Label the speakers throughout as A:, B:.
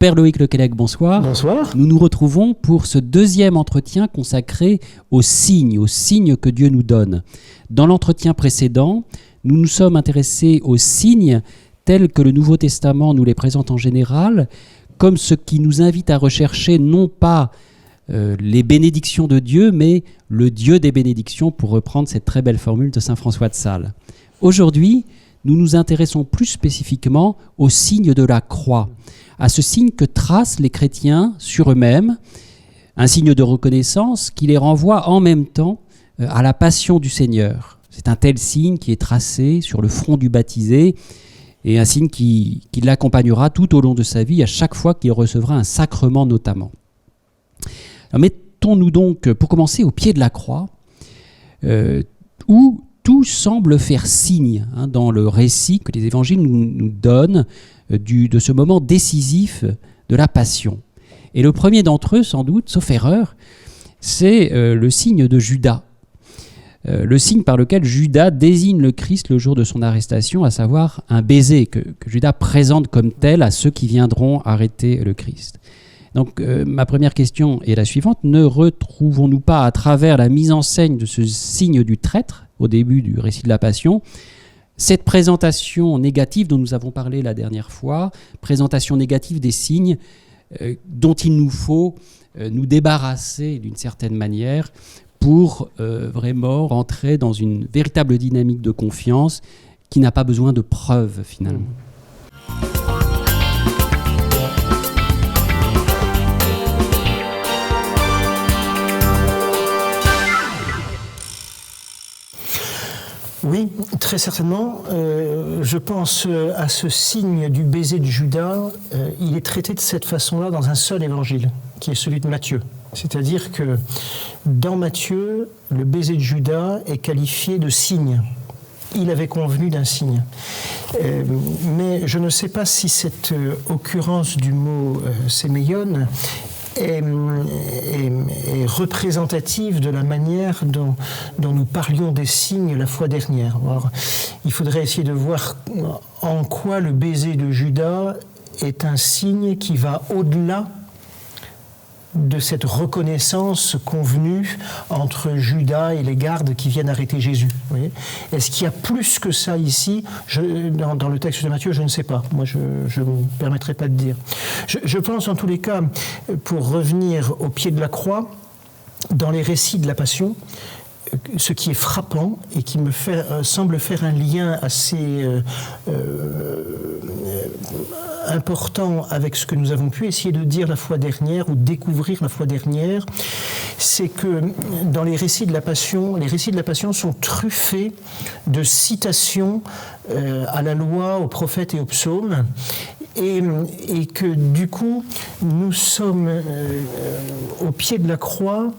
A: Père Loïc Lequelec, bonsoir.
B: Bonsoir.
A: Nous nous retrouvons pour ce deuxième entretien consacré aux signes que Dieu nous donne. Dans l'entretien précédent, nous nous sommes intéressés aux signes tels que le Nouveau Testament nous les présente en général, comme ce qui nous invite à rechercher non pas les bénédictions de Dieu, mais le Dieu des bénédictions, pour reprendre cette très belle formule de saint François de Sales. Aujourd'hui, nous nous intéressons plus spécifiquement au signe de la croix, à ce signe que tracent les chrétiens sur eux-mêmes, un signe de reconnaissance qui les renvoie en même temps à la passion du Seigneur. C'est un tel signe qui est tracé sur le front du baptisé et un signe qui l'accompagnera tout au long de sa vie, à chaque fois qu'il recevra un sacrement notamment. Alors mettons-nous donc, pour commencer, au pied de la croix, où tout semble faire signe dans le récit que les évangiles nous donnent de ce moment décisif de la passion. Et le premier d'entre eux, sans doute, sauf erreur, c'est le signe de Judas. Le signe par lequel Judas désigne le Christ le jour de son arrestation, à savoir un baiser que Judas présente comme tel à ceux qui viendront arrêter le Christ. Donc ma première question est la suivante. Ne retrouvons-nous pas à travers la mise en scène de ce signe du traître, au début du récit de la Passion, cette présentation négative dont nous avons parlé la dernière fois, présentation négative des signes dont il nous faut nous débarrasser d'une certaine manière pour vraiment rentrer dans une véritable dynamique de confiance qui n'a pas besoin de preuves finalement.
B: Oui, très certainement. Je pense à ce signe du baiser de Judas. Il est traité de cette façon-là dans un seul évangile, qui est celui de Matthieu. C'est-à-dire que dans Matthieu, le baiser de Judas est qualifié de signe. Il avait convenu d'un signe. Mais je ne sais pas si cette occurrence du mot séméion est représentative de la manière dont nous parlions des signes la fois dernière. Alors, il faudrait essayer de voir en quoi le baiser de Judas est un signe qui va au-delà de cette reconnaissance convenue entre Judas et les gardes qui viennent arrêter Jésus. Vous voyez ? Est-ce qu'il y a plus que ça ici ? Dans le texte de Matthieu, je ne sais pas. Moi, je ne me permettrai pas de dire. Je pense en tous les cas, pour revenir au pied de la croix, dans les récits de la Passion, ce qui est frappant et qui me semble faire un lien assez important avec ce que nous avons pu essayer de dire la fois dernière ou découvrir la fois dernière, c'est que dans les récits de la Passion sont truffés de citations à la loi, aux prophètes et aux psaumes, et que du coup nous sommes au pied de la croix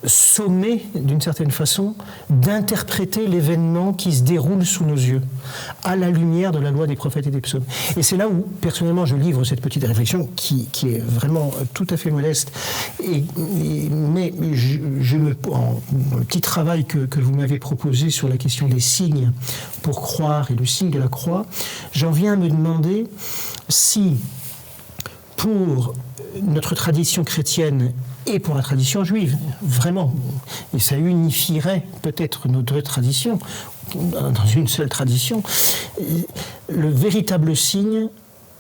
B: sommés, d'une certaine façon, d'interpréter l'événement qui se déroule sous nos yeux, à la lumière de la loi des prophètes et des psaumes. Et c'est là où, personnellement, je livre cette petite réflexion qui est vraiment tout à fait modeste. Mais dans le petit travail que vous m'avez proposé sur la question des signes pour croire et le signe de la croix, j'en viens à me demander si, pour notre tradition chrétienne et pour la tradition juive, vraiment. Et ça unifierait peut-être nos deux traditions, dans une seule tradition. Le véritable signe,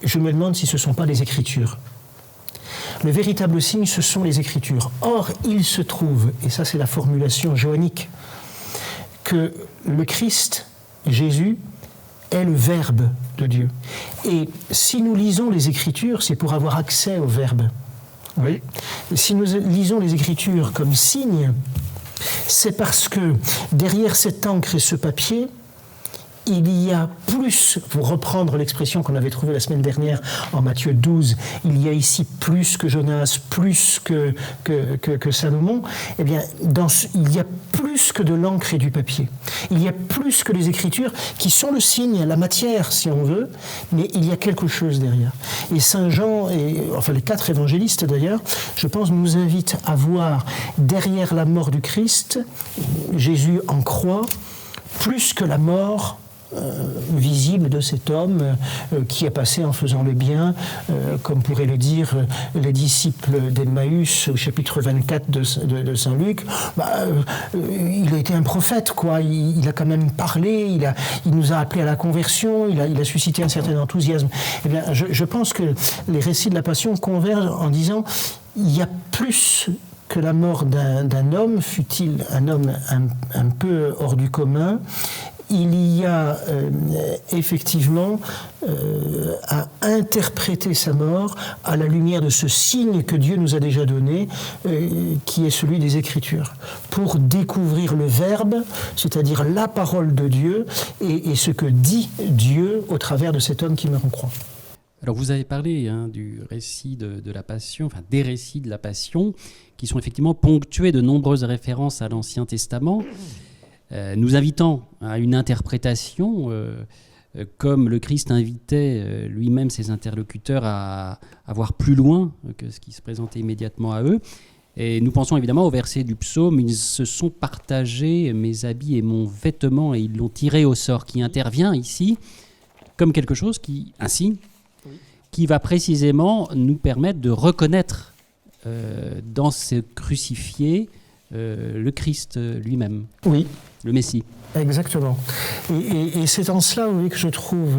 B: je me demande si ce ne sont pas les Écritures. Le véritable signe, ce sont les Écritures. Or, il se trouve, et ça c'est la formulation johannique, que le Christ, Jésus, est le Verbe de Dieu. Et si nous lisons les Écritures, c'est pour avoir accès au Verbe. Oui. Si nous lisons les Écritures comme signe, c'est parce que derrière cette encre et ce papier, il y a plus, pour reprendre l'expression qu'on avait trouvée la semaine dernière en Matthieu 12, il y a ici plus que Jonas, plus que Salomon, eh bien, il y a plus que de l'encre et du papier. Il y a plus que les Écritures qui sont le signe, la matière, si on veut, mais il y a quelque chose derrière. Et Saint Jean, enfin les 4 évangélistes d'ailleurs, je pense, nous invitent à voir derrière la mort du Christ, Jésus en croix, plus que la mort visible de cet homme qui est passé en faisant le bien, comme pourraient le dire les disciples d'Emmaüs au chapitre 24 de Saint Luc. Il a été un prophète, quoi. Il a quand même parlé, il nous a appelés à la conversion, il a suscité un certain enthousiasme. Eh bien, je pense que les récits de la Passion convergent en disant il y a plus que la mort d'un homme, fût-il un homme un peu hors du commun. Il y a effectivement à interpréter sa mort à la lumière de ce signe que Dieu nous a déjà donné, qui est celui des Écritures, pour découvrir le Verbe, c'est-à-dire la parole de Dieu, et ce que dit Dieu au travers de cet homme qui meurt en croix.
A: Alors vous avez parlé du récit de la Passion, enfin des récits de la Passion, qui sont effectivement ponctués de nombreuses références à l'Ancien Testament, nous invitant à une interprétation, comme le Christ invitait lui-même ses interlocuteurs à voir plus loin que ce qui se présentait immédiatement à eux. Et nous pensons évidemment au verset du psaume « Ils se sont partagés mes habits et mon vêtement et ils l'ont tiré au sort », qui intervient ici comme quelque chose un signe, qui va précisément nous permettre de reconnaître dans ce crucifié le Christ lui-même,
B: oui,
A: le Messie.
B: Exactement. Et c'est en cela, oui, que je trouve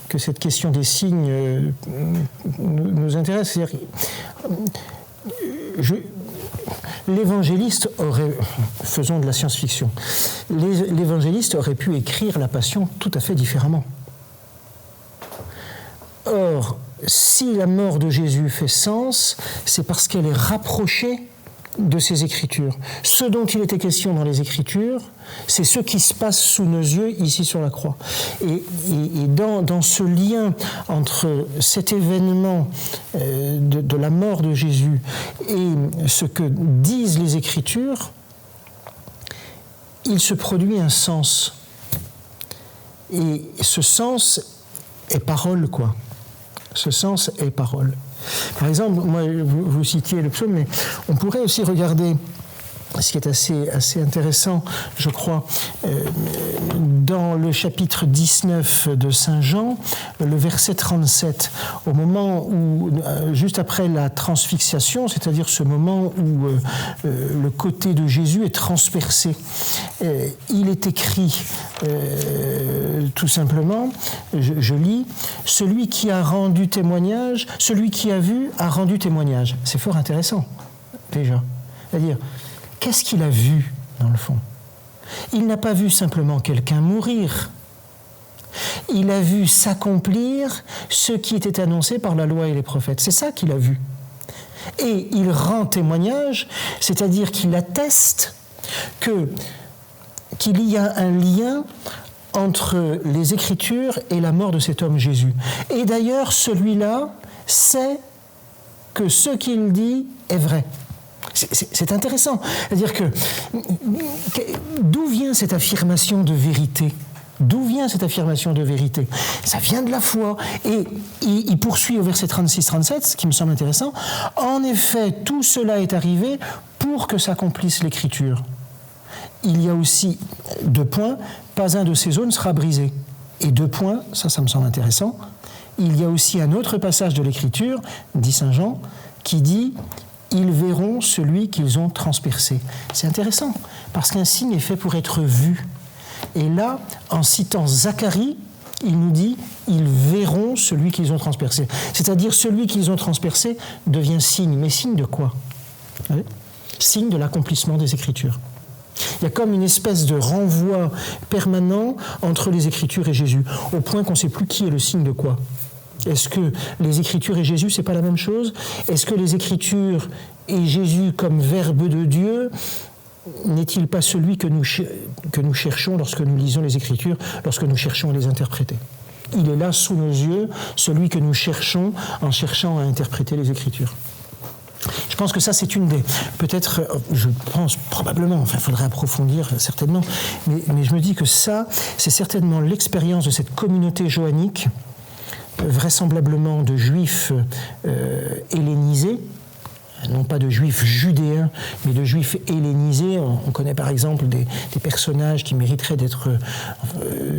B: que cette question des signes nous intéresse. C'est-à-dire, l'évangéliste aurait, faisons de la science-fiction, l'évangéliste aurait pu écrire la Passion tout à fait différemment. Or, si la mort de Jésus fait sens, c'est parce qu'elle est rapprochée de ces Écritures. Ce dont il était question dans les Écritures, c'est ce qui se passe sous nos yeux ici sur la croix. Et dans ce lien entre cet événement de la mort de Jésus et ce que disent les Écritures, il se produit un sens. Et ce sens est parole, quoi. Ce sens est parole. Par exemple, moi, vous citiez le psaume, mais on pourrait aussi regarder ce qui est assez intéressant, je crois, dans le chapitre 19 de Saint Jean, le verset 37, au moment où, juste après la transfixiation, c'est-à-dire ce moment où le côté de Jésus est transpercé, il est écrit tout simplement, je lis, « Celui qui a rendu témoignage, celui qui a vu a rendu témoignage ». C'est fort intéressant, déjà. C'est-à-dire, qu'est-ce qu'il a vu, dans le fond ? Il n'a pas vu simplement quelqu'un mourir. Il a vu s'accomplir ce qui était annoncé par la loi et les prophètes. C'est ça qu'il a vu. Et il rend témoignage, c'est-à-dire qu'il atteste qu'il y a un lien entre les Écritures et la mort de cet homme Jésus. Et d'ailleurs, celui-là sait que ce qu'il dit est vrai. C'est intéressant. C'est-à-dire que d'où vient cette affirmation de vérité ? D'où vient cette affirmation de vérité ? Ça vient de la foi. Et il poursuit au verset 36-37, ce qui me semble intéressant. En effet, tout cela est arrivé pour que s'accomplisse l'Écriture. Il y a aussi 2 points, pas un de ces os ne sera brisé. Et 2 points, ça me semble intéressant. Il y a aussi un autre passage de l'Écriture, dit Saint Jean, qui dit « Ils verront celui qu'ils ont transpercé ». C'est intéressant, parce qu'un signe est fait pour être vu. Et là, en citant Zacharie, il nous dit « Ils verront celui qu'ils ont transpercé ». C'est-à-dire, celui qu'ils ont transpercé devient signe. Mais signe de quoi ? Signe de l'accomplissement des Écritures. Il y a comme une espèce de renvoi permanent entre les Écritures et Jésus, au point qu'on ne sait plus qui est le signe de quoi. Est-ce que les Écritures et Jésus, c'est pas la même chose ? Est-ce que les Écritures et Jésus comme Verbe de Dieu n'est-il pas celui que nous cherchons lorsque nous lisons les Écritures, lorsque nous cherchons à les interpréter ? Il est là sous nos yeux, celui que nous cherchons en cherchant à interpréter les Écritures. Je pense que ça, c'est une des... Peut-être, je pense probablement, enfin, il faudrait approfondir certainement, mais je me dis que ça, c'est certainement l'expérience de cette communauté joannique, vraisemblablement de juifs hellénisés, non pas de juifs judéens, mais de juifs hellénisés. On connaît par exemple des personnages qui mériteraient d'être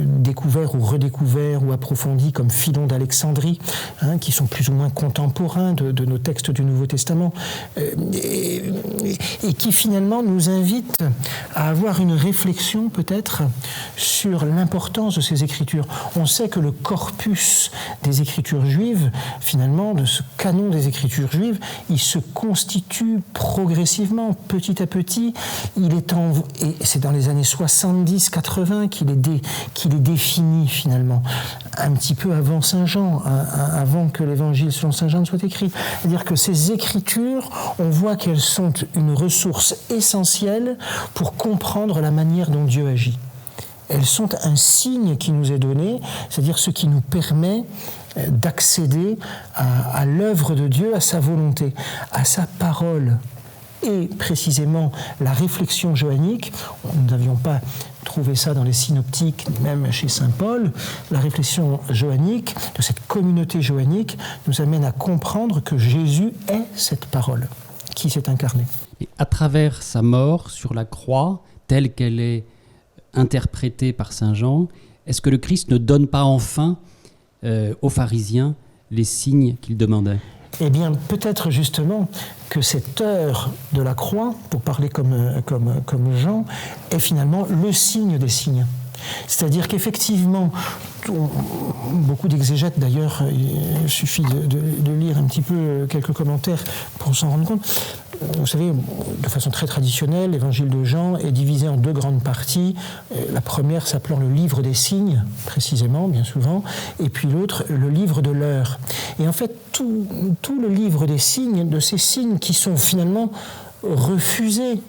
B: découverts ou redécouverts ou approfondis, comme Philon d'Alexandrie, qui sont plus ou moins contemporains de nos textes du Nouveau Testament, et qui finalement nous invitent à avoir une réflexion peut-être sur l'importance de ces écritures. On sait que le corpus des écritures juives, finalement, de ce canon des écritures juives, il se constitue progressivement, petit à petit. Et c'est dans les années 70-80 qu'il est défini finalement, un petit peu avant Saint Jean, avant que l'évangile selon Saint Jean soit écrit. C'est-à-dire que ces écritures, on voit qu'elles sont une ressource essentielle pour comprendre la manière dont Dieu agit. Elles sont un signe qui nous est donné, c'est-à-dire ce qui nous permet d'accéder à l'œuvre de Dieu, à sa volonté, à sa parole. Et précisément la réflexion joannique, nous n'avions pas trouvé ça dans les synoptiques, même chez saint Paul, la réflexion joannique, de cette communauté joannique, nous amène à comprendre que Jésus est cette parole qui s'est incarnée.
A: Et à travers sa mort sur la croix, telle qu'elle est interprétée par saint Jean, est-ce que le Christ ne donne pas enfin aux pharisiens les signes qu'ils demandaient ?
B: Eh bien, peut-être justement que cette heure de la croix, pour parler comme Jean, est finalement le signe des signes. C'est-à-dire qu'effectivement, beaucoup d'exégètes d'ailleurs, il suffit de lire un petit peu quelques commentaires pour s'en rendre compte. Vous savez, de façon très traditionnelle, l'évangile de Jean est divisé en deux grandes parties. La première s'appelant le livre des signes, précisément, bien souvent, et puis l'autre, le livre de l'heure. Et en fait, tout le livre des signes, de ces signes qui sont finalement refusés,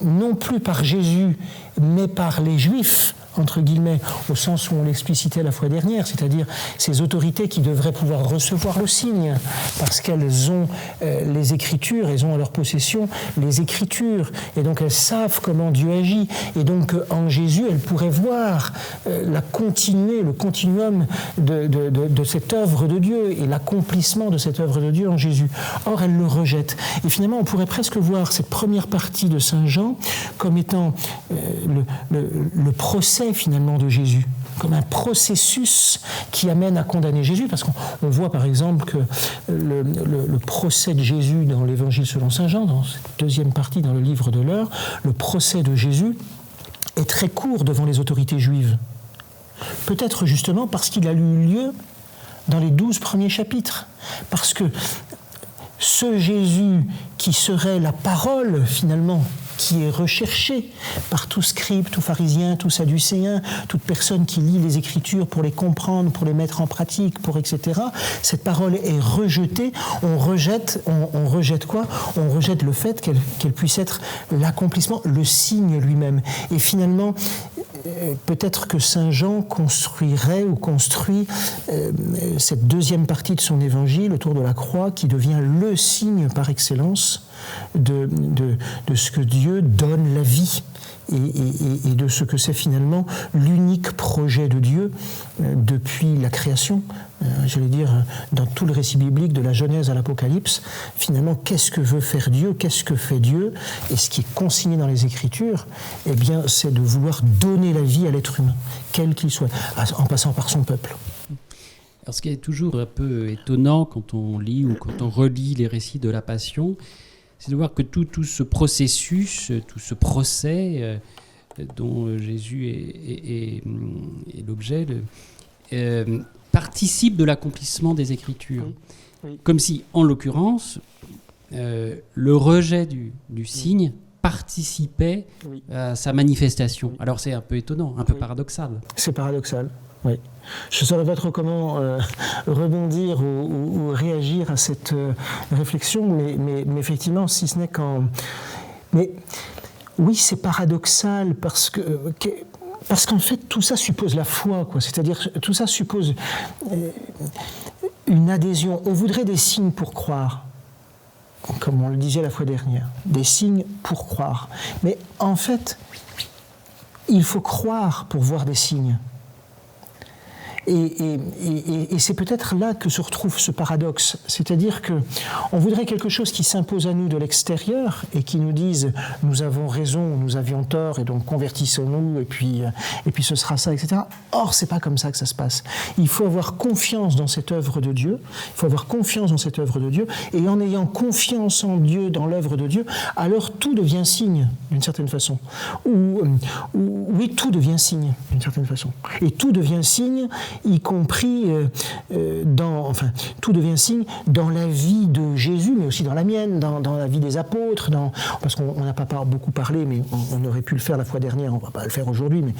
B: non plus par Jésus, mais par les Juifs, entre guillemets, au sens où on l'explicitait la fois dernière, c'est-à-dire ces autorités qui devraient pouvoir recevoir le signe, parce qu'elles ont les Écritures, elles ont à leur possession les Écritures, et donc elles savent comment Dieu agit, et donc en Jésus, elles pourraient voir le continuum de cette œuvre de Dieu, et l'accomplissement de cette œuvre de Dieu en Jésus. Or, elles le rejettent. Et finalement, on pourrait presque voir cette première partie de Saint Jean comme étant le procès finalement de Jésus, comme un processus qui amène à condamner Jésus, parce qu'on voit par exemple que le procès de Jésus dans l'évangile selon saint Jean, dans cette deuxième partie dans le livre de l'heure, le procès de Jésus est très court devant les autorités juives. Peut-être justement parce qu'il a eu lieu dans les 12 premiers chapitres, parce que ce Jésus qui serait la parole finalement, qui est recherché par tout scribe, tout pharisien, tout sadducéen, toute personne qui lit les Écritures pour les comprendre, pour les mettre en pratique, etc. Cette parole est rejetée. On rejette quoi ? On rejette le fait qu'elle puisse être l'accomplissement, le signe lui-même. Et finalement, peut-être que saint Jean construit cette deuxième partie de son évangile autour de la croix qui devient le signe par excellence de ce que Dieu donne la vie et de ce que c'est finalement l'unique projet de Dieu depuis la création, j'allais dire dans tout le récit biblique de la Genèse à l'Apocalypse. Finalement, qu'est-ce que veut faire Dieu ? Qu'est-ce que fait Dieu ? Et ce qui est consigné dans les Écritures, eh bien, c'est de vouloir donner la vie à l'être humain, quel qu'il soit, en passant par son peuple.
A: Alors, ce qui est toujours un peu étonnant quand on lit ou quand on relit les récits de la Passion, c'est de voir que tout ce processus, tout ce procès dont Jésus est l'objet, participe de l'accomplissement des Écritures. Oui. Comme si, en l'occurrence, le rejet du signe participait à sa manifestation. Alors c'est un peu étonnant, un peu paradoxal.
B: C'est paradoxal. Oui. Je ne saurais pas trop comment rebondir ou réagir à cette réflexion, mais effectivement, si ce n'est qu'en... Mais oui, c'est paradoxal parce qu'en fait, tout ça suppose la foi, quoi. C'est-à-dire, tout ça suppose une adhésion. On voudrait des signes pour croire, comme on le disait la fois dernière, des signes pour croire. Mais en fait, il faut croire pour voir des signes. Et c'est peut-être là que se retrouve ce paradoxe. C'est-à-dire qu'on voudrait quelque chose qui s'impose à nous de l'extérieur et qui nous dise « nous avons raison, nous avions tort, et donc convertissons-nous, et puis ce sera ça, etc. » Or, c'est pas comme ça que ça se passe. Il faut avoir confiance dans cette œuvre de Dieu, et en ayant confiance en Dieu, dans l'œuvre de Dieu, alors tout devient signe, d'une certaine façon. Oui, tout devient signe, d'une certaine façon. Et tout devient signe, y compris tout devient signe dans la vie de Jésus, mais aussi dans la mienne, dans la vie des apôtres, parce qu'on n'a pas beaucoup parlé, mais on aurait pu le faire la fois dernière, on ne va pas le faire aujourd'hui, mais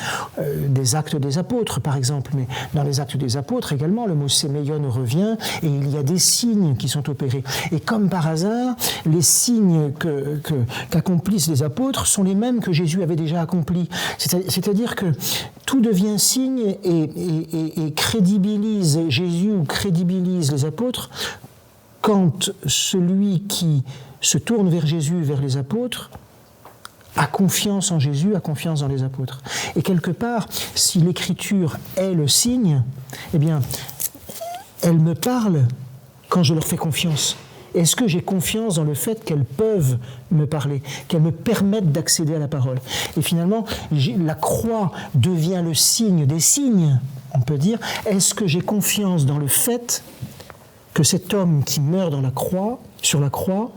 B: des actes des apôtres, par exemple. Mais dans les actes des apôtres également, le mot séméion revient, et il y a des signes qui sont opérés. Et comme par hasard, les signes qu'accomplissent les apôtres sont les mêmes que Jésus avait déjà accomplis. C'est-à-dire que tout devient signe et crédibilise Jésus ou crédibilise les apôtres quand celui qui se tourne vers Jésus, vers les apôtres, a confiance en Jésus, a confiance dans les apôtres. Et quelque part, si l'Écriture est le signe, eh bien, elle me parle quand je leur fais confiance. Est-ce que j'ai confiance dans le fait qu'elles peuvent me parler, qu'elles me permettent d'accéder à la parole? Et finalement, la croix devient le signe des signes, on peut dire. Est-ce que j'ai confiance dans le fait que cet homme qui meurt sur la croix,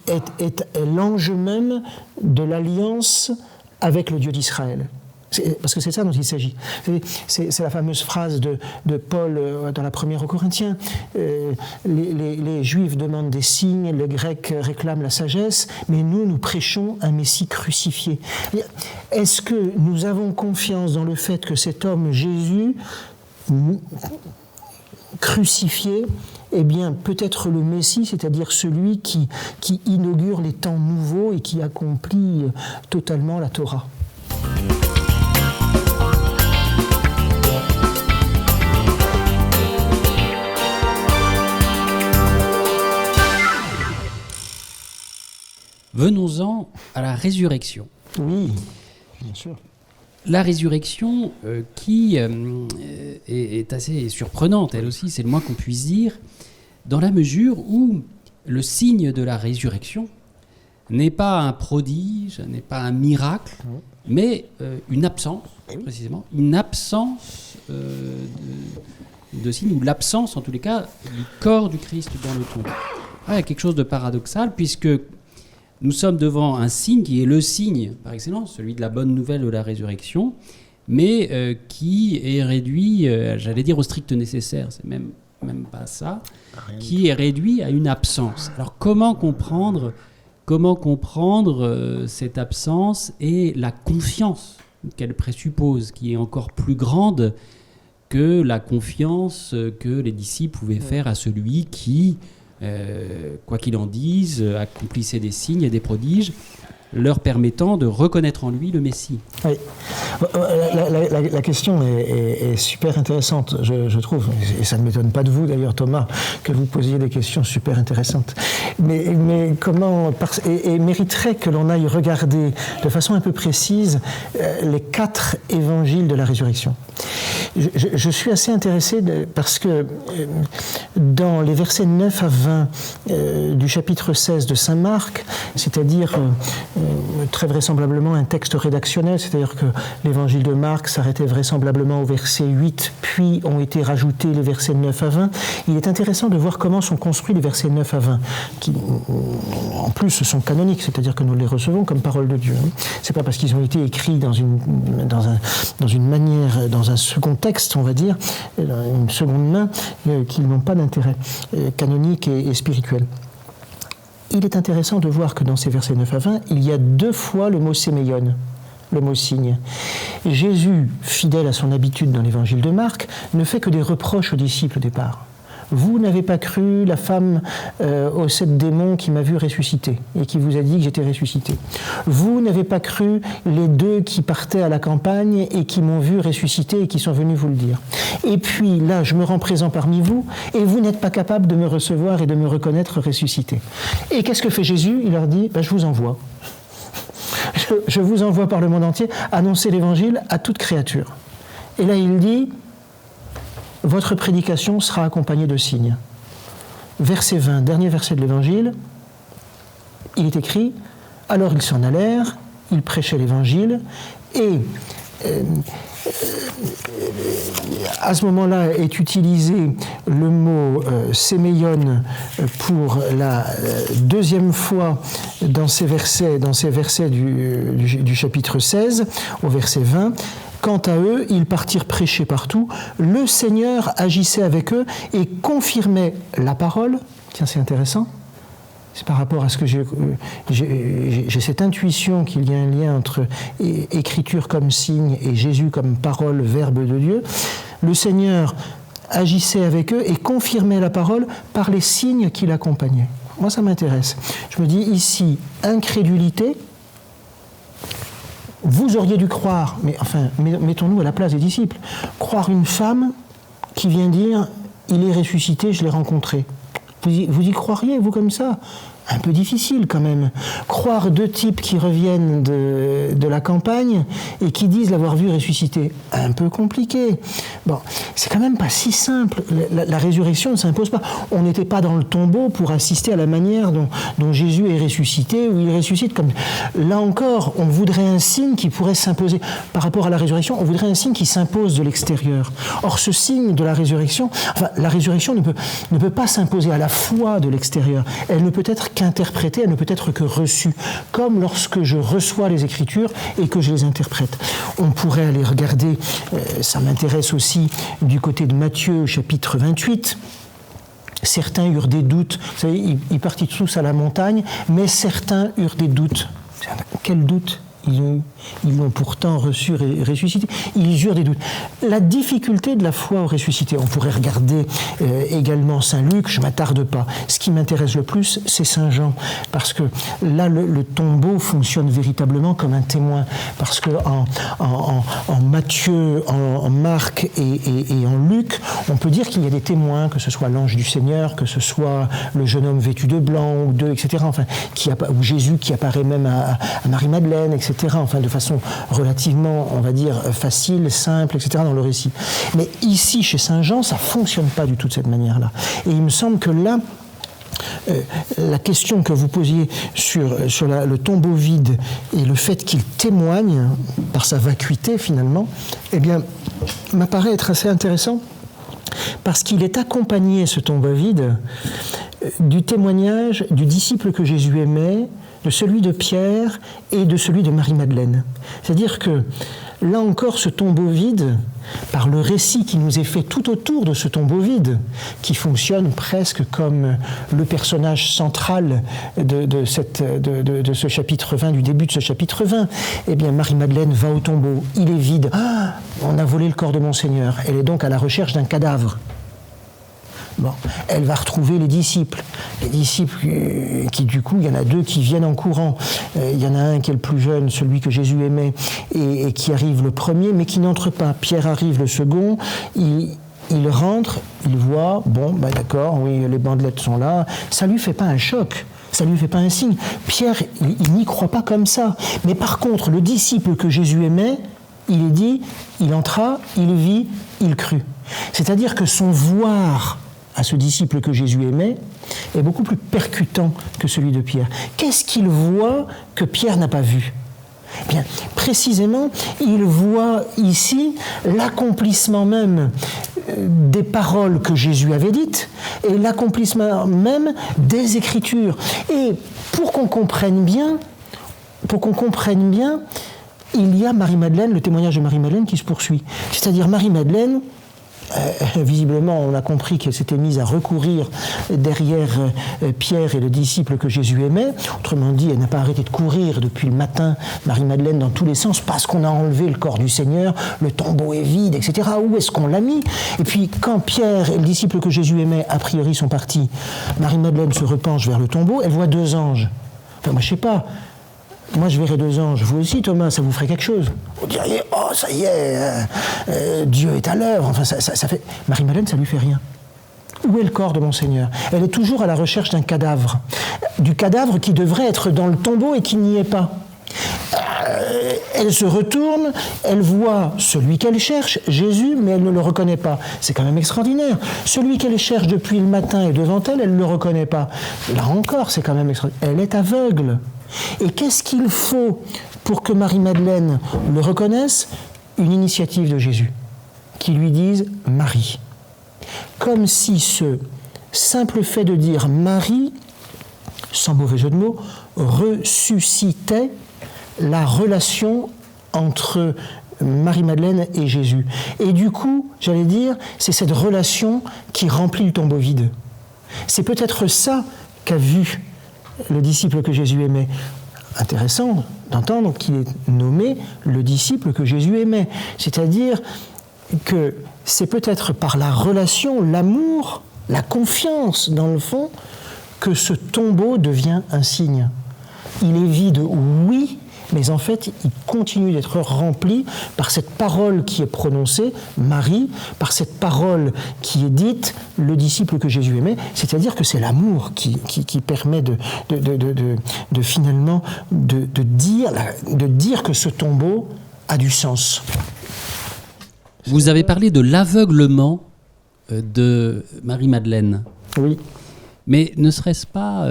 B: est l'enjeu même de l'alliance avec le Dieu d'Israël? Parce que c'est ça dont il s'agit. C'est la fameuse phrase de Paul dans la première aux Corinthiens. Les Juifs demandent des signes, les Grecs réclament la sagesse, mais nous prêchons un Messie crucifié. Est-ce que nous avons confiance dans le fait que cet homme Jésus, crucifié, eh bien, peut-être le Messie, c'est-à-dire celui qui inaugure les temps nouveaux et qui accomplit totalement la Torah.
A: Venons-en à la résurrection.
B: Oui, bien sûr.
A: La résurrection qui est assez surprenante, elle aussi, c'est le moins qu'on puisse dire, dans la mesure où le signe de la résurrection n'est pas un prodige, n'est pas un miracle, mais une absence, précisément, une absence de signe, ou l'absence, en tous les cas, du corps du Christ dans le tombeau. Il y a quelque chose de paradoxal, puisque nous sommes devant un signe qui est le signe par excellence, celui de la bonne nouvelle de la résurrection, mais qui est réduit, j'allais dire, au strict nécessaire, c'est même pas ça, qui est réduit à une absence. Alors comment comprendre cette absence et la confiance qu'elle présuppose, qui est encore plus grande que la confiance que les disciples pouvaient faire à celui qui, quoi qu'il en dise, accomplissait des signes et des prodiges, leur permettant de reconnaître en lui le Messie.
B: Oui. La question est super intéressante, je trouve, et ça ne m'étonne pas de vous d'ailleurs, Thomas, que vous posiez des questions super intéressantes. Mais comment, et mériterait que l'on aille regarder de façon un peu précise les 4 évangiles de la résurrection. Je suis assez intéressé parce que dans les versets 9 à 20 du chapitre 16 de Saint Marc, c'est-à-dire très vraisemblablement un texte rédactionnel, c'est-à-dire que l'évangile de Marc s'arrêtait vraisemblablement au verset 8, puis ont été rajoutés les versets 9 à 20. Il est intéressant de voir comment sont construits les versets 9 à 20, qui en plus sont canoniques, c'est-à-dire que nous les recevons comme parole de Dieu. C'est pas parce qu'ils ont été écrits dans une manière, dans un second texte, on va dire, une seconde main, qu'ils n'ont pas d'intérêt canonique et spirituel. Il est intéressant de voir que dans ces versets 9 à 20, il y a 2 fois le mot séméion, le mot signe. Jésus, fidèle à son habitude dans l'évangile de Marc, ne fait que des reproches aux disciples au départ. Vous n'avez pas cru la femme aux 7 démons qui m'a vu ressusciter et qui vous a dit que j'étais ressuscité. Vous n'avez pas cru les 2 qui partaient à la campagne et qui m'ont vu ressusciter et qui sont venus vous le dire. Et puis là, je me rends présent parmi vous et vous n'êtes pas capable de me recevoir et de me reconnaître ressuscité. Et qu'est-ce que fait Jésus? Il leur dit, je vous envoie. Je vous envoie par le monde entier annoncer l'évangile à toute créature. Et là, il dit, votre prédication sera accompagnée de signes. Verset 20, dernier verset de l'Évangile, il est écrit, alors ils s'en allèrent, ils prêchaient l'Évangile, et à ce moment-là est utilisé le mot séméion pour la deuxième fois dans ces versets du chapitre 16, au verset 20. Quant à eux, ils partirent prêcher partout. Le Seigneur agissait avec eux et confirmait la parole. Tiens, c'est intéressant. C'est par rapport à ce que j'ai cette intuition qu'il y a un lien entre écriture comme signe et Jésus comme parole, verbe de Dieu. Le Seigneur agissait avec eux et confirmait la parole par les signes qui l'accompagnaient. Moi, ça m'intéresse. Je me dis ici, incrédulité. Vous auriez dû croire, mais enfin, mettons-nous à la place des disciples, croire une femme qui vient dire « il est ressuscité, je l'ai rencontré ». Vous y croiriez, vous, comme ça ? Un peu difficile, quand même. Croire deux types qui reviennent de la campagne et qui disent l'avoir vu ressusciter. Un peu compliqué. Bon, c'est quand même pas si simple. La résurrection ne s'impose pas. On n'était pas dans le tombeau pour assister à la manière dont Jésus est ressuscité, ou il ressuscite comme... Là encore, on voudrait un signe qui pourrait s'imposer. Par rapport à la résurrection, on voudrait un signe qui s'impose de l'extérieur. Or, ce signe de la résurrection, enfin, la résurrection ne peut pas s'imposer à la foi de l'extérieur. Elle ne peut être qu'interprétée, elle ne peut être que reçue, comme lorsque je reçois les Écritures et que je les interprète. On pourrait aller regarder, ça m'intéresse aussi, du côté de Matthieu, chapitre 28. Certains eurent des doutes. Vous savez, ils partirent tous à la montagne, mais certains eurent des doutes. Quels doutes ? Ils l'ont pourtant reçu et ressuscité. Ils eurent des doutes. La difficulté de la foi au ressuscité, on pourrait regarder également Saint Luc, je ne m'attarde pas. Ce qui m'intéresse le plus, c'est Saint Jean, parce que là, le tombeau fonctionne véritablement comme un témoin, parce que en Matthieu, en Marc et en Luc, on peut dire qu'il y a des témoins, que ce soit l'ange du Seigneur, que ce soit le jeune homme vêtu de blanc, ou etc., enfin, ou Jésus qui apparaît même à Marie-Madeleine, etc., enfin, de façon relativement, on va dire, facile, simple, etc., dans le récit. Mais ici, chez Saint Jean, ça ne fonctionne pas du tout de cette manière-là. Et il me semble que là, la question que vous posiez sur le tombeau vide et le fait qu'il témoigne, par sa vacuité finalement, eh bien, m'apparaît être assez intéressant, parce qu'il est accompagné, ce tombeau vide, du témoignage du disciple que Jésus aimait, de celui de Pierre et de celui de Marie-Madeleine. C'est-à-dire que, là encore, ce tombeau vide, par le récit qui nous est fait tout autour de ce tombeau vide, qui fonctionne presque comme le personnage central de ce chapitre 20, du début de ce chapitre 20, eh bien, Marie-Madeleine va au tombeau, il est vide. Ah, on a volé le corps de mon Seigneur. Elle est donc à la recherche d'un cadavre. Bon, elle va retrouver les disciples qui du coup, il y en a deux qui viennent en courant. Il y en a un qui est le plus jeune, celui que Jésus aimait, et qui arrive le premier, mais qui n'entre pas. Pierre arrive le second, il rentre, il voit, bon, ben d'accord, oui, les bandelettes sont là, ça lui fait pas un choc. Ça ne lui fait pas un signe. Pierre, il n'y croit pas comme ça. Mais par contre, le disciple que Jésus aimait, il est dit, il entra, il vit, il crut. C'est-à-dire que son voir à ce disciple que Jésus aimait est beaucoup plus percutant que celui de Pierre. Qu'est-ce qu'il voit que Pierre n'a pas vu ? Eh bien, précisément, il voit ici l'accomplissement même des paroles que Jésus avait dites et l'accomplissement même des Écritures. Et pour qu'on comprenne bien, il y a Marie-Madeleine, le témoignage de Marie-Madeleine qui se poursuit. C'est-à-dire Marie-Madeleine, visiblement, on a compris qu'elle s'était mise à recourir derrière Pierre et le disciple que Jésus aimait. Autrement dit, elle n'a pas arrêté de courir depuis le matin, Marie-Madeleine, dans tous les sens, parce qu'on a enlevé le corps du Seigneur, le tombeau est vide, etc. Où est-ce qu'on l'a mis ? Et puis, quand Pierre et le disciple que Jésus aimait, a priori, sont partis, Marie-Madeleine se repenche vers le tombeau, elle voit deux anges. Enfin, moi, je ne sais pas. Moi, je verrais deux anges. Vous aussi, Thomas, ça vous ferait quelque chose. Vous diriez, oh, ça y est, Dieu est à l'œuvre. Enfin, ça fait... Marie-Madeleine, ça ne lui fait rien. Où est le corps de mon Seigneur ? Elle est toujours à la recherche d'un cadavre. Du cadavre qui devrait être dans le tombeau et qui n'y est pas. elle se retourne, elle voit celui qu'elle cherche, Jésus, mais elle ne le reconnaît pas. C'est quand même extraordinaire. Celui qu'elle cherche depuis le matin est devant elle, elle ne le reconnaît pas. Là encore, c'est quand même extraordinaire. Elle est aveugle. Et qu'est-ce qu'il faut pour que Marie-Madeleine le reconnaisse? Une initiative de Jésus, qui lui dise « Marie ». Comme si ce simple fait de dire « Marie », sans mauvais jeu de mots, ressuscitait la relation entre Marie-Madeleine et Jésus. Et du coup, j'allais dire, c'est cette relation qui remplit le tombeau vide. C'est peut-être ça qu'a vu le disciple que Jésus aimait. Intéressant d'entendre qu'il est nommé le disciple que Jésus aimait. C'est-à-dire que c'est peut-être par la relation, l'amour, la confiance, dans le fond, que ce tombeau devient un signe. Il est vide, oui, mais en fait, il continue d'être rempli par cette parole qui est prononcée, Marie, par cette parole qui est dite, le disciple que Jésus aimait, c'est-à-dire que c'est l'amour qui permet de finalement dire que ce tombeau a du sens.
A: Vous avez parlé de l'aveuglement de Marie-Madeleine.
B: Oui.
A: Mais ne serait-ce pas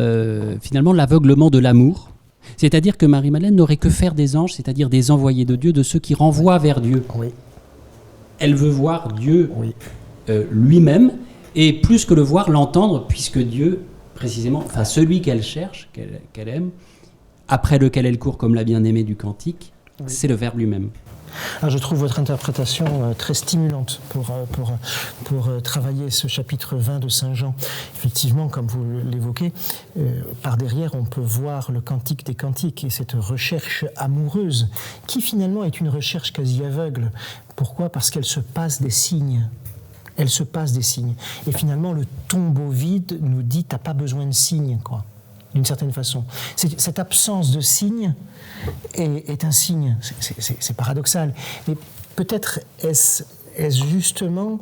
A: finalement l'aveuglement de l'amour ? C'est-à-dire que Marie-Madeleine n'aurait que faire des anges, c'est-à-dire des envoyés de Dieu, de ceux qui renvoient vers Dieu.
B: Oui.
A: Elle veut voir Dieu
B: oui.
A: Lui-même, et plus que le voir, l'entendre, puisque Dieu, précisément, enfin celui qu'elle cherche, qu'elle aime, après lequel elle court comme la bien-aimée du cantique, oui. C'est le Verbe lui-même.
B: Alors, je trouve votre interprétation très stimulante pour travailler ce chapitre 20 de Saint Jean. Effectivement, comme vous l'évoquez, par derrière, on peut voir le cantique des cantiques et cette recherche amoureuse qui finalement est une recherche quasi aveugle. Pourquoi ? Parce qu'elle se passe des signes. Elle se passe des signes. Et finalement, le tombeau vide nous dit « t'as pas besoin de signes », quoi, d'une certaine façon. Cette absence de signes est un signe. C'est paradoxal. Mais peut-être est-ce justement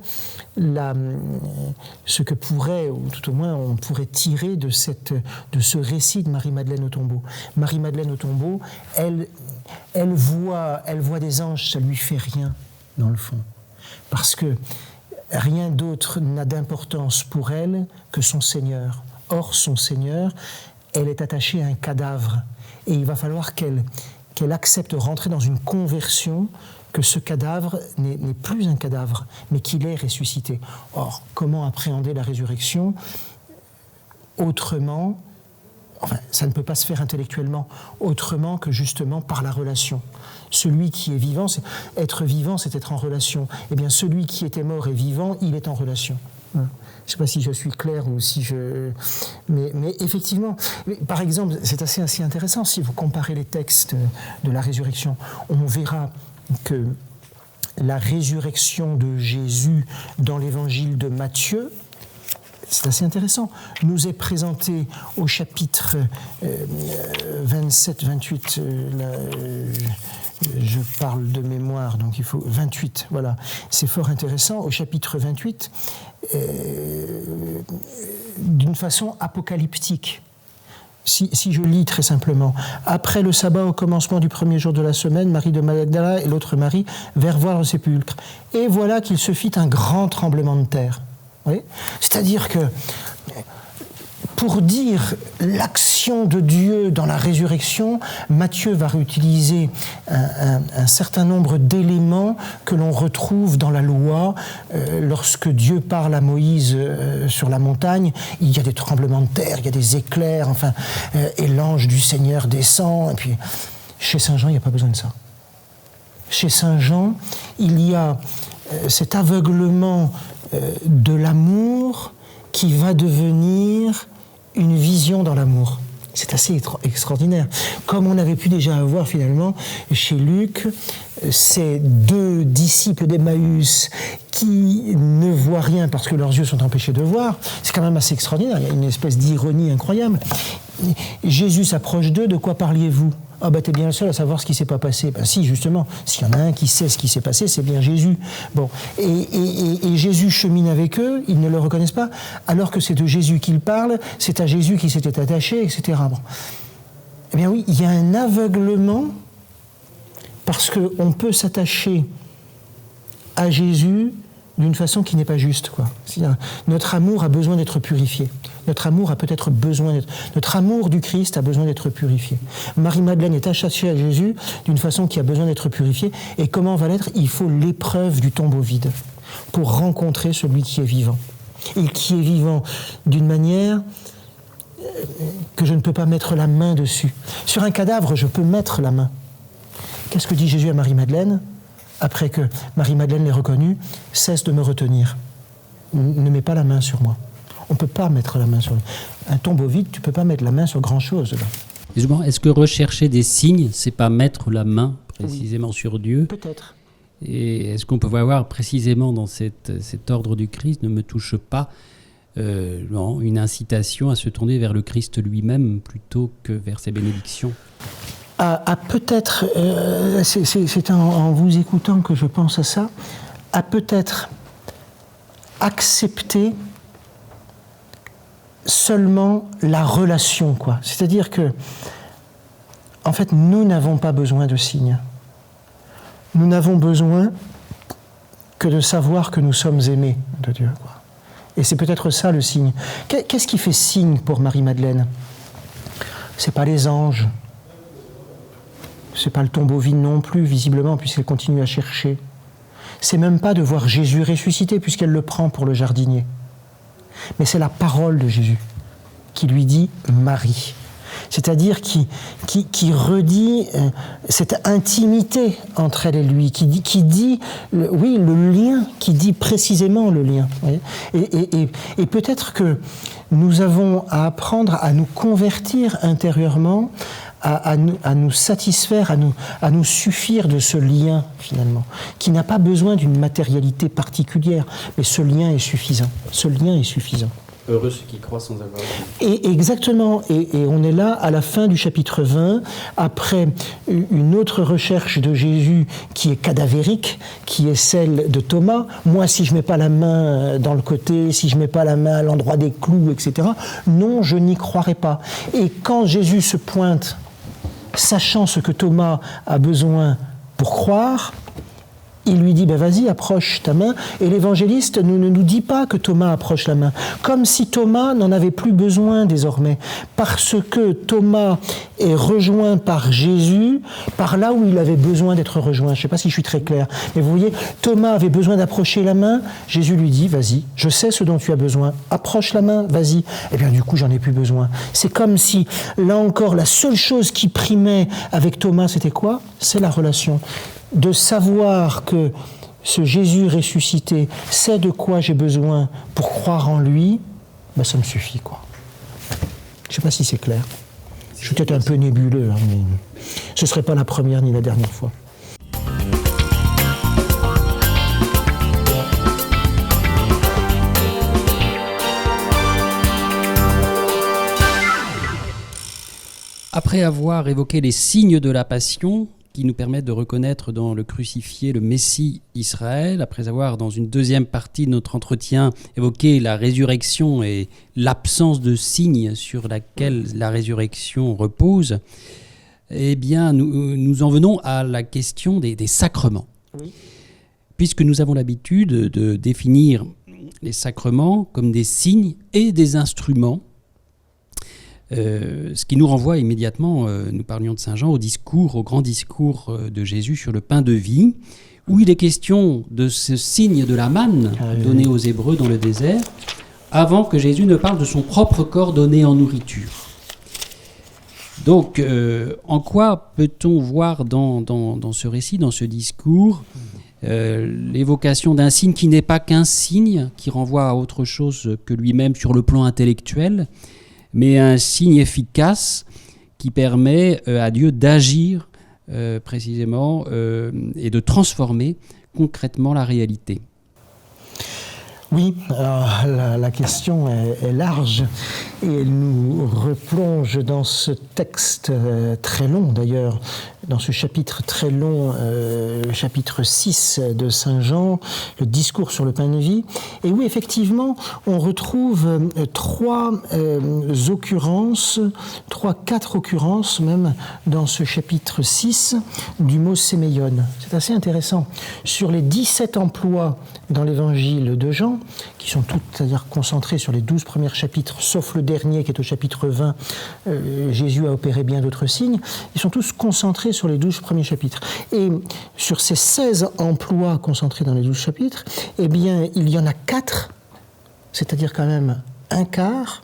B: ce que pourrait, ou tout au moins on pourrait tirer de ce récit de Marie-Madeleine au tombeau. Marie-Madeleine au tombeau, elle voit des anges, ça lui fait rien, dans le fond. Parce que rien d'autre n'a d'importance pour elle que son Seigneur. Or, son Seigneur, elle est attachée à un cadavre. Et il va falloir qu'elle accepte de rentrer dans une conversion, que ce cadavre n'est plus un cadavre, mais qu'il est ressuscité. Or, comment appréhender la résurrection autrement, enfin, ça ne peut pas se faire intellectuellement, autrement que justement par la relation. Celui qui est vivant, c'est être en relation. Eh bien, celui qui était mort et vivant, il est en relation. Je ne sais pas si je suis clair ou si je... Mais effectivement, par exemple, c'est assez intéressant, si vous comparez les textes de la résurrection, on verra que la résurrection de Jésus dans l'évangile de Matthieu, c'est assez intéressant, nous est présentée au chapitre 27-28, je parle de mémoire, donc il faut 28, voilà. C'est fort intéressant, au chapitre 28, d'une façon apocalyptique. Si je lis très simplement, après le sabbat au commencement du premier jour de la semaine, Marie de Magdala et l'autre Marie vinrent voir le sépulcre. Et voilà qu'il se fit un grand tremblement de terre. Oui, c'est-à-dire que pour dire l'action de Dieu dans la résurrection, Matthieu va réutiliser un certain nombre d'éléments que l'on retrouve dans la loi. Lorsque Dieu parle à Moïse sur la montagne, il y a des tremblements de terre, il y a des éclairs, enfin, et l'ange du Seigneur descend. Et puis, chez Saint Jean, il n'y a pas besoin de ça. Chez Saint Jean, il y a cet aveuglement de l'amour qui va devenir une vision dans l'amour. C'est assez extraordinaire. Comme on avait pu déjà avoir finalement chez Luc, ces deux disciples d'Emmaüs qui ne voient rien parce que leurs yeux sont empêchés de voir, c'est quand même assez extraordinaire. Il y a une espèce d'ironie incroyable. Jésus s'approche d'eux, de quoi parliez-vous ? Ah ben t'es bien le seul à savoir ce qui s'est pas passé. Ben si, justement, s'il y en a un qui sait ce qui s'est passé, c'est bien Jésus. Bon, et Jésus chemine avec eux, ils ne le reconnaissent pas, alors que c'est de Jésus qu'ils parlent, c'est à Jésus qui s'était attaché, etc. Bon. Eh bien oui, il y a un aveuglement Parce qu'on peut s'attacher à Jésus d'une façon qui n'est pas juste, quoi. Notre amour a besoin d'être purifié. Notre amour du Christ a besoin d'être purifié. Marie-Madeleine est attachée à Jésus d'une façon qui a besoin d'être purifiée. Et comment va l'être ? Il faut l'épreuve du tombeau vide pour rencontrer celui qui est vivant. Et qui est vivant d'une manière que je ne peux pas mettre la main dessus. Sur un cadavre, je peux mettre la main. Qu'est-ce que dit Jésus à Marie-Madeleine ? Après que Marie-Madeleine l'ait reconnu, cesse de me retenir. Ne mets pas la main sur moi. On ne peut pas mettre la main sur lui. Un tombeau vide, tu ne peux pas mettre la main sur grand-chose. Là.
A: Justement, est-ce que rechercher des signes, c'est pas mettre la main précisément sur Dieu ?
B: Peut-être.
A: Et est-ce qu'on peut voir précisément dans cet ordre du Christ, ne me touche pas, une incitation à se tourner vers le Christ lui-même plutôt que vers ses bénédictions ?
B: À peut-être, c'est en vous écoutant que je pense à ça, à peut-être accepter seulement la relation, quoi. C'est-à-dire que, en fait, nous n'avons pas besoin de signes. Nous n'avons besoin que de savoir que nous sommes aimés de Dieu, quoi. Et c'est peut-être ça le signe. Qu'est-ce qui fait signe pour Marie-Madeleine ? C'est pas les anges. C'est pas le tombeau vide non plus, visiblement, puisqu'elle continue à chercher. C'est même pas de voir Jésus ressuscité, puisqu'elle le prend pour le jardinier. Mais c'est la parole de Jésus qui lui dit « Marie ». C'est-à-dire qui redit cette intimité entre elle et lui, qui dit le lien, qui dit précisément le lien. Et peut-être que nous avons à apprendre à nous convertir intérieurement, à nous satisfaire, à nous suffire de ce lien, finalement, qui n'a pas besoin d'une matérialité particulière, mais ce lien est suffisant. Ce lien est suffisant.
A: Heureux ceux qui croient sans avoir vu.
B: Et exactement, et on est là à la fin du chapitre 20, après une autre recherche de Jésus qui est cadavérique, qui est celle de Thomas. Moi, si je ne mets pas la main dans le côté, si je ne mets pas la main à l'endroit des clous, etc., non, je n'y croirai pas. Et quand Jésus se pointe, sachant ce que Thomas a besoin pour croire, il lui dit, vas-y, approche ta main. Et l'évangéliste ne nous dit pas que Thomas approche la main. Comme si Thomas n'en avait plus besoin désormais. Parce que Thomas est rejoint par Jésus, par là où il avait besoin d'être rejoint. Je ne sais pas si je suis très clair. Mais vous voyez, Thomas avait besoin d'approcher la main. Jésus lui dit, vas-y, je sais ce dont tu as besoin. Approche la main, vas-y. Eh bien, du coup, j'en ai plus besoin. C'est comme si, là encore, la seule chose qui primait avec Thomas, c'était quoi ? C'est la relation. De savoir que ce Jésus ressuscité sait de quoi j'ai besoin pour croire en lui, ça me suffit, quoi. Je ne sais pas si c'est clair. Je suis peut-être un peu nébuleux, mais ce ne serait pas la première ni la dernière fois.
A: Après avoir évoqué les signes de la passion, qui nous permettent de reconnaître dans le crucifié le Messie Israël, après avoir, dans une deuxième partie de notre entretien, évoqué la résurrection et l'absence de signes sur laquelle la résurrection repose, eh bien, nous en venons à la question des sacrements. Oui. Puisque nous avons l'habitude de définir les sacrements comme des signes et des instruments, ce qui nous renvoie immédiatement, nous parlions de Saint Jean, au grand discours de Jésus sur le pain de vie, où il est question de ce signe de la manne donné aux Hébreux dans le désert, avant que Jésus ne parle de son propre corps donné en nourriture. Donc, en quoi peut-on voir dans ce récit, dans ce discours, l'évocation d'un signe qui n'est pas qu'un signe, qui renvoie à autre chose que lui-même sur le plan intellectuel, mais un signe efficace qui permet à Dieu d'agir précisément et de transformer concrètement la réalité.
B: Oui, alors la question est large et elle nous replonge dans ce texte très long d'ailleurs dans ce chapitre très long, chapitre 6 de Saint Jean, le discours sur le pain de vie, et où effectivement on retrouve quatre occurrences même dans ce chapitre 6 du mot séméion. C'est assez intéressant. Sur les 17 emplois dans l'évangile de Jean, qui sont tous, c'est-à-dire concentrés sur les 12 premiers chapitres, sauf le dernier qui est au chapitre 20, Jésus a opéré bien d'autres signes, ils sont tous concentrés sur les 12 premiers chapitres. Et sur ces 16 emplois concentrés dans les 12 chapitres, eh bien, il y en a 4, c'est-à-dire quand même un quart,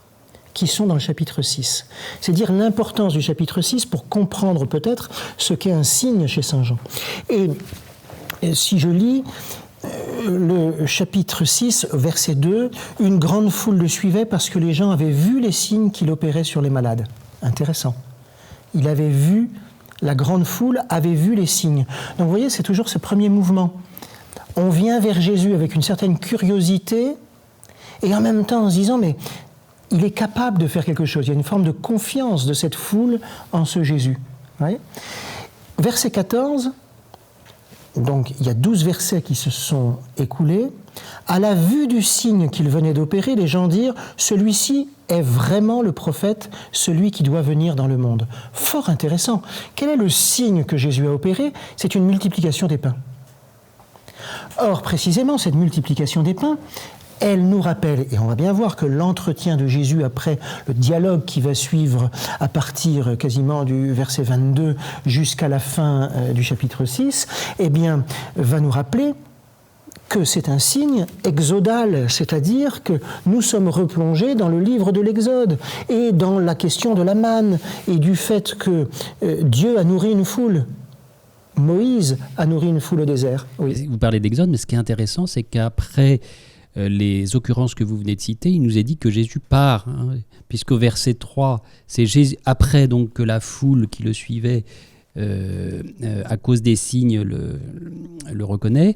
B: qui sont dans le chapitre 6. C'est dire l'importance du chapitre 6 pour comprendre peut-être ce qu'est un signe chez Saint Jean. Et si je lis le chapitre 6, verset 2, « Une grande foule le suivait parce que les gens avaient vu les signes qu'il opérait sur les malades. » Intéressant. Il avait vu, la grande foule avait vu les signes. Donc vous voyez, c'est toujours ce premier mouvement. On vient vers Jésus avec une certaine curiosité et en même temps en se disant, mais il est capable de faire quelque chose. Il y a une forme de confiance de cette foule en ce Jésus. Ouais. Verset 14, donc il y a 12 versets qui se sont écoulés. À la vue du signe qu'il venait d'opérer, les gens dirent « Celui-ci est vraiment le prophète, celui qui doit venir dans le monde. » Fort intéressant. Quel est le signe que Jésus a opéré ? C'est une multiplication des pains. Or, précisément, cette multiplication des pains, elle nous rappelle, et on va bien voir que l'entretien de Jésus après le dialogue qui va suivre à partir quasiment du verset 22 jusqu'à la fin du chapitre 6, eh bien, va nous rappeler que c'est un signe exodal, c'est-à-dire que nous sommes replongés dans le livre de l'Exode et dans la question de la manne et du fait que Dieu a nourri une foule. Moïse a nourri une foule au désert. Oui.
A: Vous parlez d'Exode, mais ce qui est intéressant, c'est qu'après les occurrences que vous venez de citer, il nous est dit que Jésus part, hein, puisqu'au verset 3, c'est Jésus, après donc que la foule qui le suivait à cause des signes le reconnaît.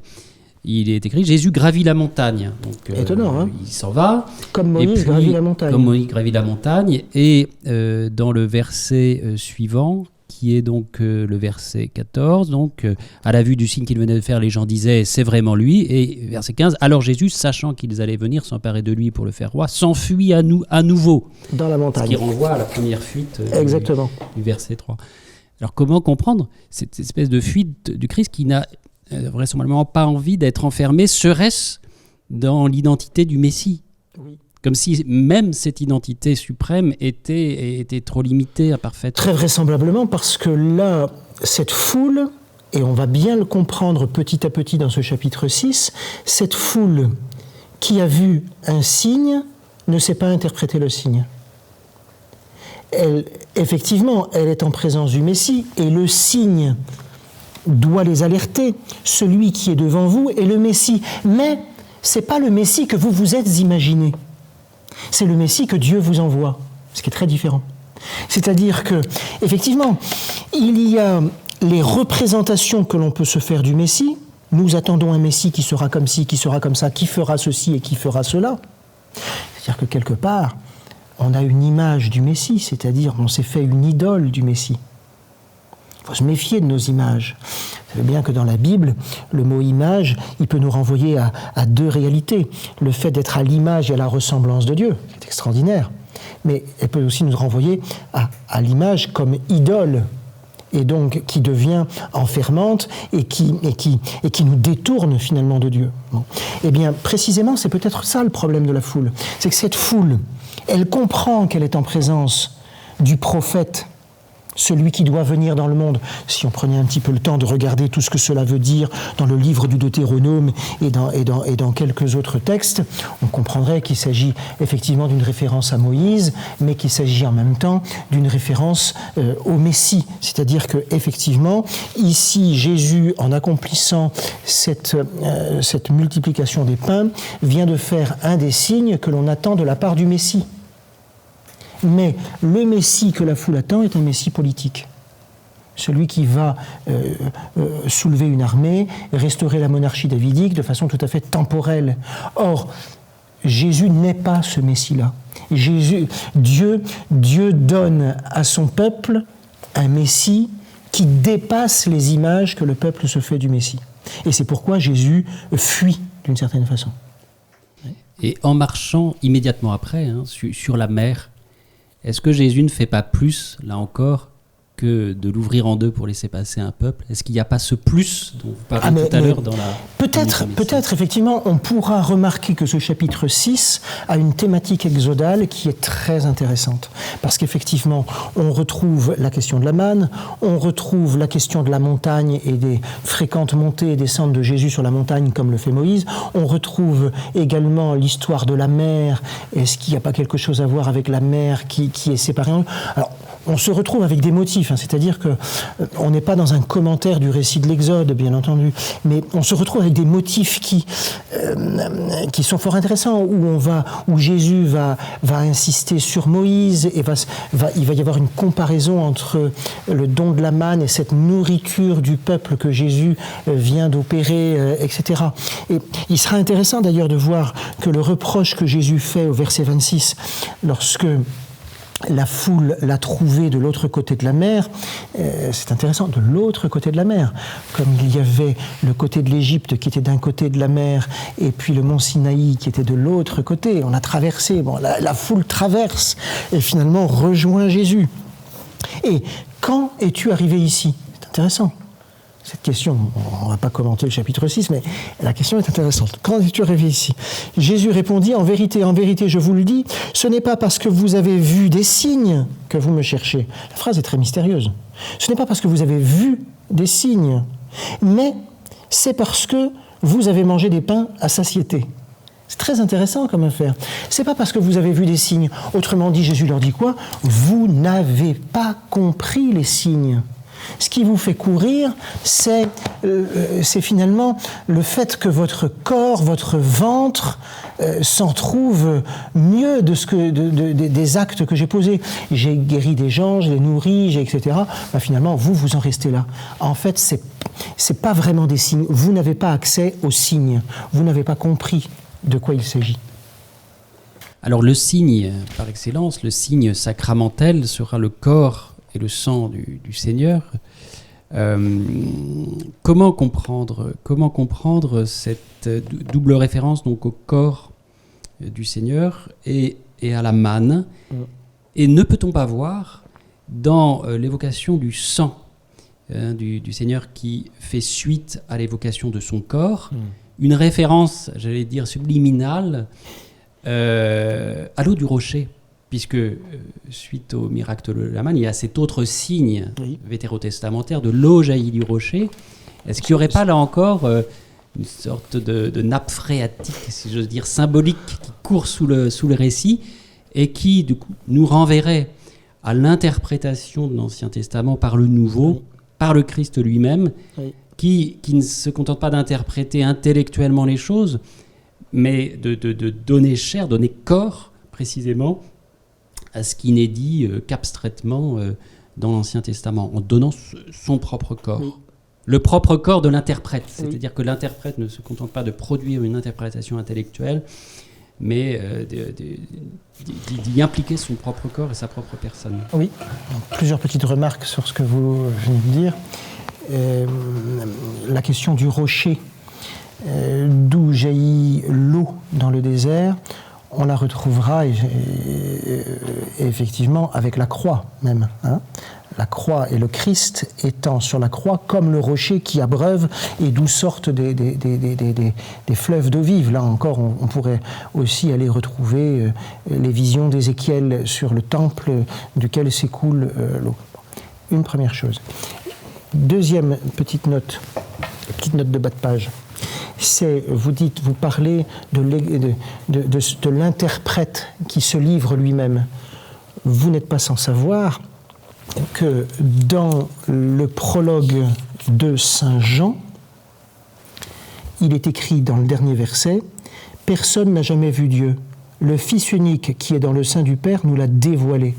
A: Il est écrit, Jésus gravit la montagne. Donc,
B: étonnant, hein ?
A: Il s'en va.
B: Comme Moïse gravit la montagne.
A: Comme Moïse gravit la montagne. Et dans le verset suivant, qui est donc le verset 14, donc à la vue du signe qu'il venait de faire, les gens disaient, c'est vraiment lui. Et verset 15, alors Jésus, sachant qu'ils allaient venir s'emparer de lui pour le faire roi, s'enfuit à nouveau.
B: Dans la montagne.
A: Ce qui renvoie à la première fuite
B: Exactement.
A: Du verset 3. Alors comment comprendre cette espèce de fuite du Christ qui n'a vraisemblablement pas envie d'être enfermé, serait-ce dans l'identité du Messie ?
B: Oui.
A: Comme si même cette identité suprême était trop limitée à parfaite.
B: Très vraisemblablement, parce que là, cette foule, et on va bien le comprendre petit à petit dans ce chapitre 6, cette foule qui a vu un signe ne sait pas interpréter le signe. Effectivement, elle est en présence du Messie, et le signe doit les alerter. Celui qui est devant vous est le Messie. Mais ce n'est pas le Messie que vous vous êtes imaginé. C'est le Messie que Dieu vous envoie, ce qui est très différent. C'est-à-dire que, effectivement, il y a les représentations que l'on peut se faire du Messie. Nous attendons un Messie qui sera comme ci, qui sera comme ça, qui fera ceci et qui fera cela. C'est-à-dire que quelque part, on a une image du Messie, c'est-à-dire on s'est fait une idole du Messie. Il faut se méfier de nos images. Vous savez bien que dans la Bible, le mot « image », il peut nous renvoyer à deux réalités. Le fait d'être à l'image et à la ressemblance de Dieu, c'est extraordinaire. Mais elle peut aussi nous renvoyer à l'image comme idole, et donc qui devient enfermante et qui nous détourne finalement de Dieu. Bon. Eh bien, précisément, c'est peut-être ça le problème de la foule. C'est que cette foule, elle comprend qu'elle est en présence du prophète, celui qui doit venir dans le monde. Si on prenait un petit peu le temps de regarder tout ce que cela veut dire dans le livre du Deutéronome et dans quelques autres textes, on comprendrait qu'il s'agit effectivement d'une référence à Moïse, mais qu'il s'agit en même temps d'une référence au Messie. C'est-à-dire que effectivement, ici, Jésus, en accomplissant cette multiplication des pains, vient de faire un des signes que l'on attend de la part du Messie. Mais le Messie que la foule attend est un Messie politique. Celui qui va soulever une armée, restaurer la monarchie davidique de façon tout à fait temporelle. Or, Jésus n'est pas ce Messie-là. Dieu donne à son peuple un Messie qui dépasse les images que le peuple se fait du Messie. Et c'est pourquoi Jésus fuit d'une certaine façon.
A: Et en marchant immédiatement après, sur la mer, est-ce que Jésus ne fait pas plus, là encore, que de l'ouvrir en deux pour laisser passer un peuple? Est-ce qu'il n'y a pas ce plus dont vous parliez tout à l'heure dans la...
B: Peut-être, effectivement, on pourra remarquer que ce chapitre 6 a une thématique exodale qui est très intéressante. Parce qu'effectivement, on retrouve la question de la manne, on retrouve la question de la montagne et des fréquentes montées et descentes de Jésus sur la montagne, comme le fait Moïse. On retrouve également l'histoire de la mer. Est-ce qu'il n'y a pas quelque chose à voir avec la mer qui est séparée? Alors, on se retrouve avec des motifs, c'est-à-dire qu'on n'est pas dans un commentaire du récit de l'Exode, bien entendu, mais on se retrouve avec des motifs qui sont fort intéressants, où Jésus va insister sur Moïse, et il va y avoir une comparaison entre le don de la manne et cette nourriture du peuple que Jésus vient d'opérer, etc. Et il sera intéressant d'ailleurs de voir que le reproche que Jésus fait au verset 26, lorsque la foule l'a trouvé de l'autre côté de la mer, c'est intéressant, de l'autre côté de la mer. Comme il y avait le côté de l'Égypte qui était d'un côté de la mer, et puis le mont Sinaï qui était de l'autre côté. On a traversé, la foule traverse, et finalement rejoint Jésus. Et quand es-tu arrivé ici? C'est intéressant. Cette question, on ne va pas commenter le chapitre 6, mais la question est intéressante. Quand es-tu arrivé ici? Jésus répondit, en vérité, je vous le dis, ce n'est pas parce que vous avez vu des signes que vous me cherchez. La phrase est très mystérieuse. Ce n'est pas parce que vous avez vu des signes, mais c'est parce que vous avez mangé des pains à satiété. C'est très intéressant comme affaire. C'est pas parce que vous avez vu des signes. Autrement dit, Jésus leur dit quoi? Vous n'avez pas compris les signes. Ce qui vous fait courir, c'est finalement le fait que votre corps, votre ventre s'en trouve mieux des actes que j'ai posés. J'ai guéri des gens, je les nourris, etc. Finalement, vous en restez là. En fait, c'est pas vraiment des signes. Vous n'avez pas accès aux signes. Vous n'avez pas compris de quoi il s'agit.
A: Alors le signe par excellence, le signe sacramentel sera le corps et le sang du Seigneur. Comment comprendre cette double référence donc au corps du Seigneur et à la manne? Et ne peut-on pas voir dans l'évocation du sang du Seigneur qui fait suite à l'évocation de son corps, une référence, j'allais dire subliminale, à l'eau du rocher? Puisque, suite au miracle de la manne, il y a cet autre signe vétérotestamentaire de l'eau jaillie du rocher. Est-ce qu'il n'y aurait pas, là encore, une sorte de nappe phréatique, si j'ose dire, symbolique, qui court sous le récit, et qui, du coup, nous renverrait à l'interprétation de l'Ancien Testament par le Nouveau, par le Christ lui-même, qui ne se contente pas d'interpréter intellectuellement les choses, mais de donner chair, donner corps, précisément, à ce qui n'est dit qu'abstraitement dans l'Ancien Testament, en donnant son propre corps. Oui. Le propre corps de l'interprète, c'est-à-dire que l'interprète ne se contente pas de produire une interprétation intellectuelle, mais d'y impliquer son propre corps et sa propre personne.
B: Oui, plusieurs petites remarques sur ce que vous venez de dire. La question du rocher, d'où jaillit l'eau dans le désert, on la retrouvera effectivement avec la croix même. La croix et le Christ étant sur la croix comme le rocher qui abreuve et d'où sortent des fleuves d'eau vive. Là encore, on pourrait aussi aller retrouver les visions d'Ézéchiel sur le temple duquel s'écoule l'eau. Une première chose. Deuxième petite note de bas de page. Vous parlez de l'interprète qui se livre lui-même. Vous n'êtes pas sans savoir que dans le prologue de Saint Jean, il est écrit dans le dernier verset « Personne n'a jamais vu Dieu. Le Fils unique qui est dans le sein du Père nous l'a dévoilé. »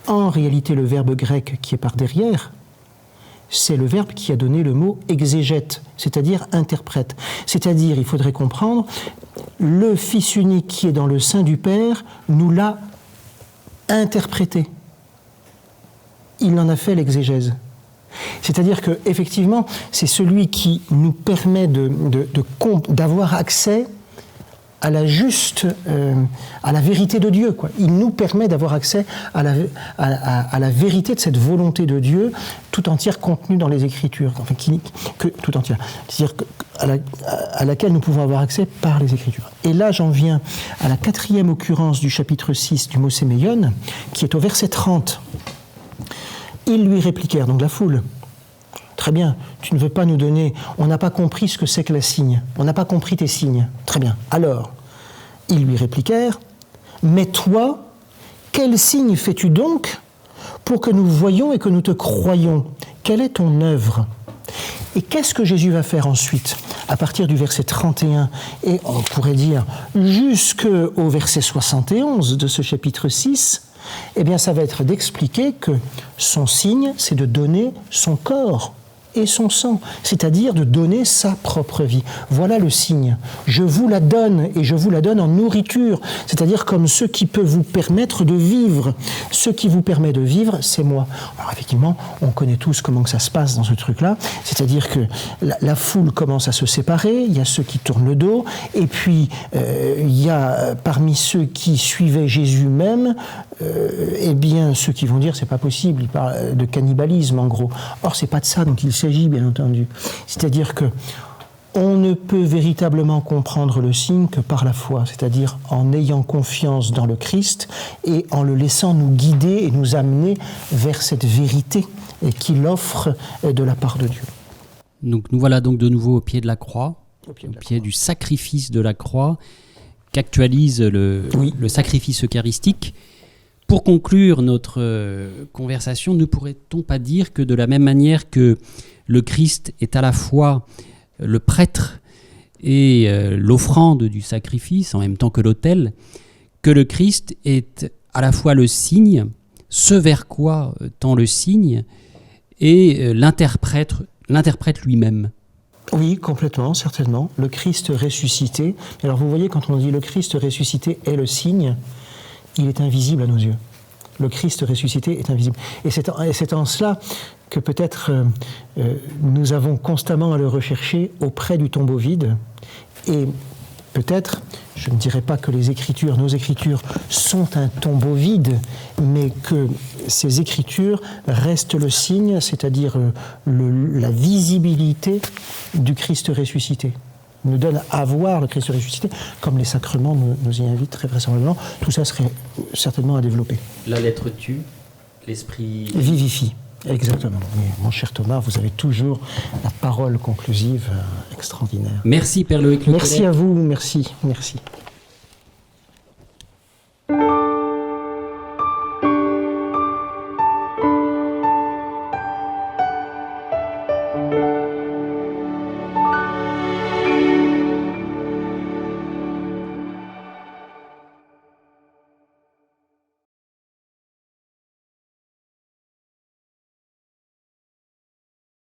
B: En réalité, le verbe grec qui est par derrière, c'est le verbe qui a donné le mot exégète, c'est-à-dire interprète. C'est-à-dire, il faudrait comprendre, le Fils unique qui est dans le sein du Père nous l'a interprété. Il en a fait l'exégèse. C'est-à-dire qu'effectivement, c'est celui qui nous permet d'avoir accès à la vérité de Dieu, quoi. Il nous permet d'avoir accès à la vérité de cette volonté de Dieu tout entière contenue dans les Écritures, enfin, tout entière, c'est-à-dire à laquelle nous pouvons avoir accès par les Écritures. Et là, j'en viens à la 4e occurrence du chapitre 6 du Moséméion, qui est au verset 30. Ils lui répliquèrent, donc la foule. Très bien, tu ne veux pas nous donner, on n'a pas compris ce que c'est que la signe, on n'a pas compris tes signes. Très bien, alors, ils lui répliquèrent, mais toi, quel signe fais-tu donc pour que nous voyions et que nous te croyions? Quelle est ton œuvre? Et qu'est-ce que Jésus va faire ensuite, à partir du verset 31, et on pourrait dire jusqu'au verset 71 de ce chapitre 6, eh bien ça va être d'expliquer que son signe, c'est de donner son corps et son sang, c'est-à-dire de donner sa propre vie. Voilà le signe. Je vous la donne, et je vous la donne en nourriture, c'est-à-dire comme ce qui peut vous permettre de vivre. Ce qui vous permet de vivre, c'est moi. Alors effectivement, on connaît tous comment que ça se passe dans ce truc-là, c'est-à-dire que la foule commence à se séparer, il y a ceux qui tournent le dos, et puis il y a parmi ceux qui suivaient Jésus même, eh bien ceux qui vont dire c'est pas possible, il parle de cannibalisme en gros. Or c'est pas de ça dont il s'agit, bien entendu. C'est-à-dire que on ne peut véritablement comprendre le signe que par la foi, c'est-à-dire en ayant confiance dans le Christ et en le laissant nous guider et nous amener vers cette vérité qu'il offre de la part de Dieu.
A: Donc nous voilà donc de nouveau au pied de la croix, au pied du sacrifice de la croix qu'actualise le sacrifice eucharistique. Pour conclure notre conversation, ne pourrait-on pas dire que de la même manière que le Christ est à la fois le prêtre et l'offrande du sacrifice, en même temps que l'autel, que le Christ est à la fois le signe, ce vers quoi tend le signe, et l'interprète lui-même?
B: Oui, complètement, certainement. Le Christ ressuscité. Alors vous voyez, quand on dit le Christ ressuscité est le signe, il est invisible à nos yeux. Le Christ ressuscité est invisible. Et c'est en cela que peut-être nous avons constamment à le rechercher auprès du tombeau vide. Et peut-être, je ne dirais pas que nos Écritures sont un tombeau vide, mais que ces Écritures restent le signe, c'est-à-dire la visibilité du Christ ressuscité. Nous donne à voir le Christ ressuscité, comme les sacrements nous y invitent très vraisemblablement. Tout ça serait certainement à développer.
A: La lettre tue, l'esprit
B: vivifie. Exactement. Mais, mon cher Thomas, vous avez toujours la parole conclusive extraordinaire.
A: Merci Père Loïc Le Quelet.
B: Merci à vous, merci.